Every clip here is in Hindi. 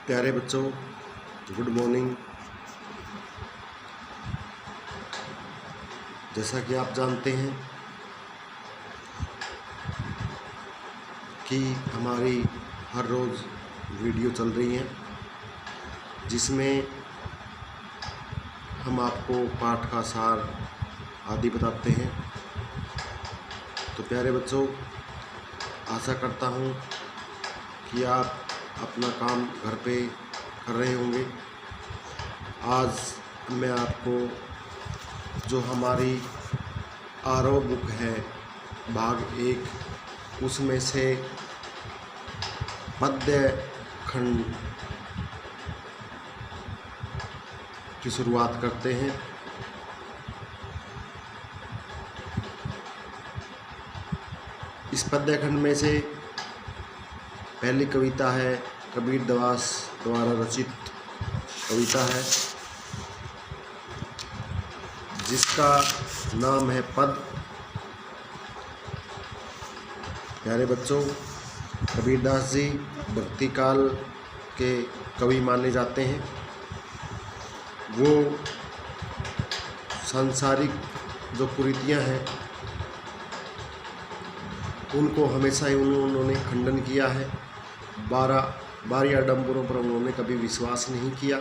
प्यारे बच्चों, गुड मॉर्निंग। जैसा कि आप जानते हैं कि हमारी हर रोज़ वीडियो चल रही है जिसमें हम आपको पाठ का सार आदि बताते हैं। तो प्यारे बच्चों, आशा करता हूँ कि आप अपना काम घर पे कर रहे होंगे। आज मैं आपको जो हमारी आरओ बुक है भाग 1 उसमें से पद्य खंड की शुरुआत करते हैं। इस पद्य खंड में से पहली कविता है कबीर दास द्वारा रचित कविता है जिसका नाम है पद। प्यारे बच्चों, कबीरदास जी भक्ति काल के कवि माने जाते हैं। वो सांसारिक जो कुरीतियां हैं उनको हमेशा ही उन्होंने खंडन किया है। बारी आडंबरों पर उन्होंने कभी विश्वास नहीं किया।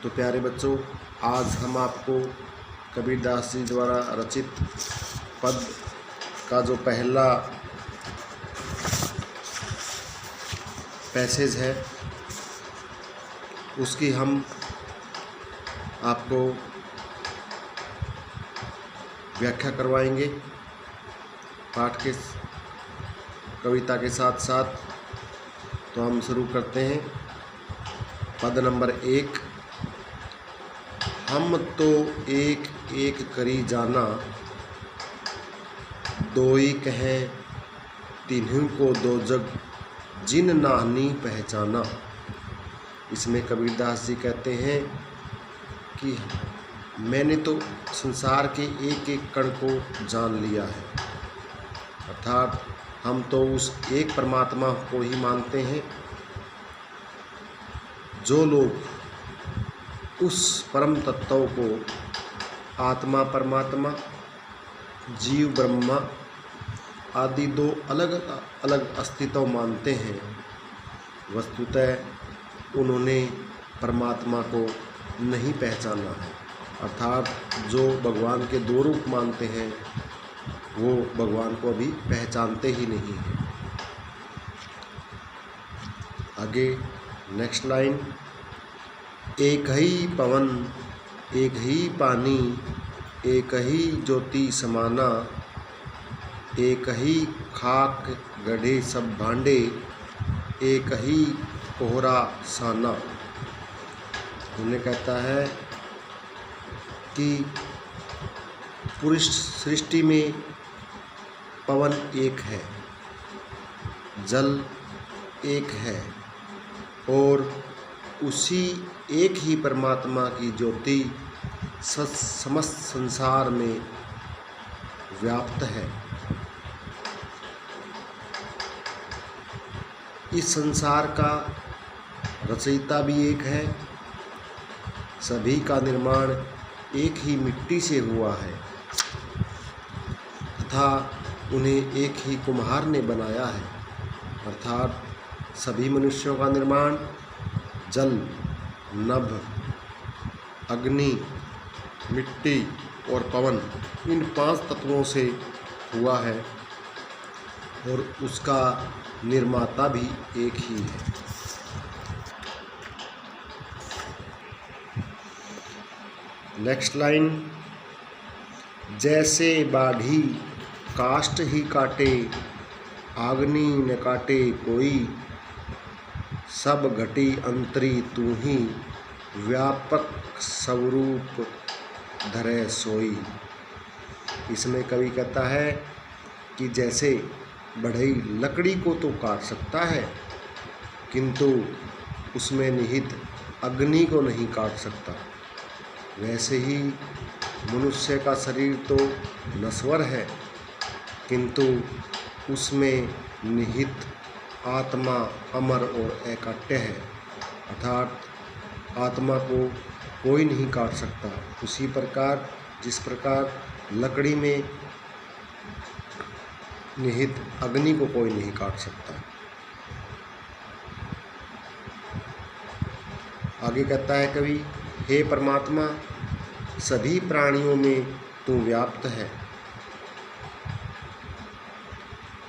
तो प्यारे बच्चों, आज हम आपको कबीरदास जी द्वारा रचित पद का जो पहला पैसेज है उसकी हम आपको व्याख्या करवाएंगे पाठ के कविता के साथ साथ। तो हम शुरू करते हैं। पद नंबर 1। हम तो एक एक करी जाना, दोई कहें तिन्हीं को दो जग, जिन नाहनी पहचाना। इसमें कबीरदास जी कहते हैं कि मैंने तो संसार के एक एक कण को जान लिया है, अर्थात हम तो उस एक परमात्मा को ही मानते हैं। जो लोग उस परम तत्व को आत्मा परमात्मा, जीव ब्रह्मा आदि दो अलग अलग अस्तित्व मानते हैं, वस्तुतः उन्होंने परमात्मा को नहीं पहचाना है। अर्थात जो भगवान के दो रूप मानते हैं वो भगवान को अभी पहचानते ही नहीं हैं। आगे नेक्स्ट लाइन। एक ही पवन एक ही पानी, एक ही ज्योति समाना, एक ही खाक गढ़े सब भांडे, एक ही कोहरा साना। उन्हें कहता है कि पूरी सृष्टि में पवन एक है, जल एक है और उसी एक ही परमात्मा की ज्योति समस्त संसार में व्याप्त है। इस संसार का रचयिता भी एक है, सभी का निर्माण एक ही मिट्टी से हुआ है तथा उन्हें एक ही कुम्हार ने बनाया है। अर्थात सभी मनुष्यों का निर्माण जल, नभ, अग्नि, मिट्टी और पवन, इन 5 तत्वों से हुआ है और उसका निर्माता भी एक ही है। Next line. जैसे बाढ़ी काष्ठ ही काटे, आग्नि न काटे कोई, सब घटी अंतरी तू ही, व्यापक स्वरूप धरे सोई। इसमें कवि कहता है कि जैसे बढ़ई लकड़ी को तो काट सकता है किंतु उसमें निहित अग्नि को नहीं काट सकता, वैसे ही मनुष्य का शरीर तो नश्वर है किंतु उसमें निहित आत्मा अमर और अकाट्य है, अर्थात आत्मा को कोई नहीं काट सकता। उसी प्रकार जिस प्रकार लकड़ी में निहित अग्नि को कोई नहीं काट सकता। आगे कहता है कवि, हे परमात्मा, सभी प्राणियों में तू व्याप्त है,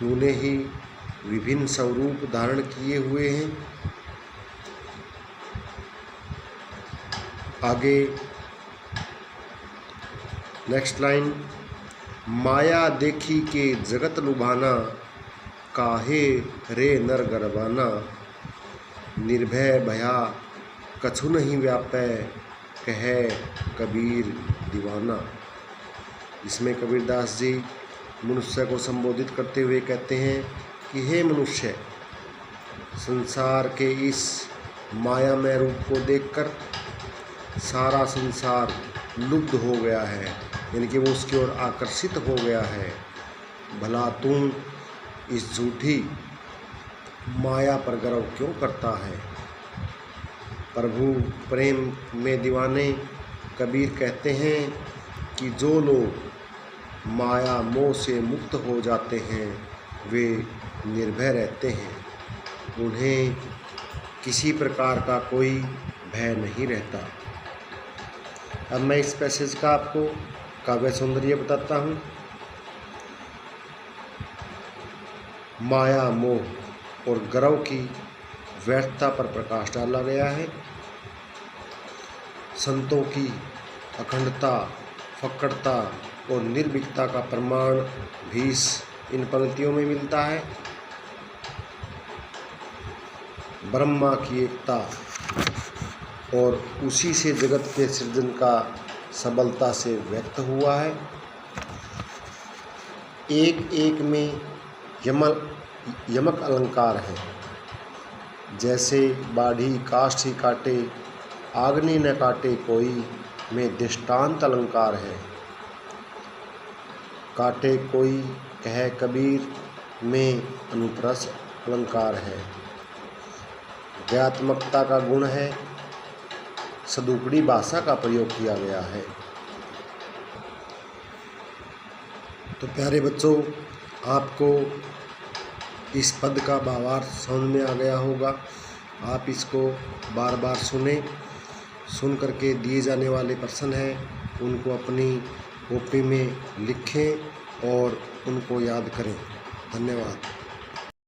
तूने ही विभिन्न स्वरूप धारण किए हुए हैं। आगे नेक्स्ट लाइन, माया देखी के जगत लुभाना, काहे रे नर गरबाना, निर्भय भया कछु नहीं व्यापै, कहे कबीर दीवाना। इसमें कबीरदास जी मनुष्य को संबोधित करते हुए कहते हैं कि हे मनुष्य, संसार के इस मायामय रूप को देखकर सारा संसार लुब्ध हो गया है, यानी कि वो उसकी ओर आकर्षित हो गया है। भला तुम इस झूठी माया पर गर्व क्यों करता है। प्रभु प्रेम में दीवाने कबीर कहते हैं कि जो लोग माया मोह से मुक्त हो जाते हैं वे निर्भय रहते हैं, उन्हें किसी प्रकार का कोई भय नहीं रहता। अब मैं इस पैसेज का आपको काव्य सौंदर्य बताता हूँ। माया मोह और गर्व की व्यर्थता पर प्रकाश डाला गया है। संतों की अखंडता, फक्कड़ता और निर्भीकता का प्रमाण भी इन पंक्तियों में मिलता है। ब्रह्मा की एकता और उसी से जगत के सृजन का सबलता से व्यक्त हुआ है। एक एक में यमक अलंकार है, जैसे बाढ़ी काष्ठ ही काटे, आग्नि न काटे कोई, में दृष्टांत अलंकार है। काटे कोई कहे कबीर में अनुप्रास अलंकार है। व्यात्मकता का गुण है, सदुपड़ी भाषा का प्रयोग किया गया है। तो प्यारे बच्चों, आपको इस पद का भावार्थ समझ में आ गया होगा। आप इसको बार बार सुने, सुन करके दिए जाने वाले प्रश्न हैं उनको अपनी कॉपी में लिखें और उनको याद करें। धन्यवाद।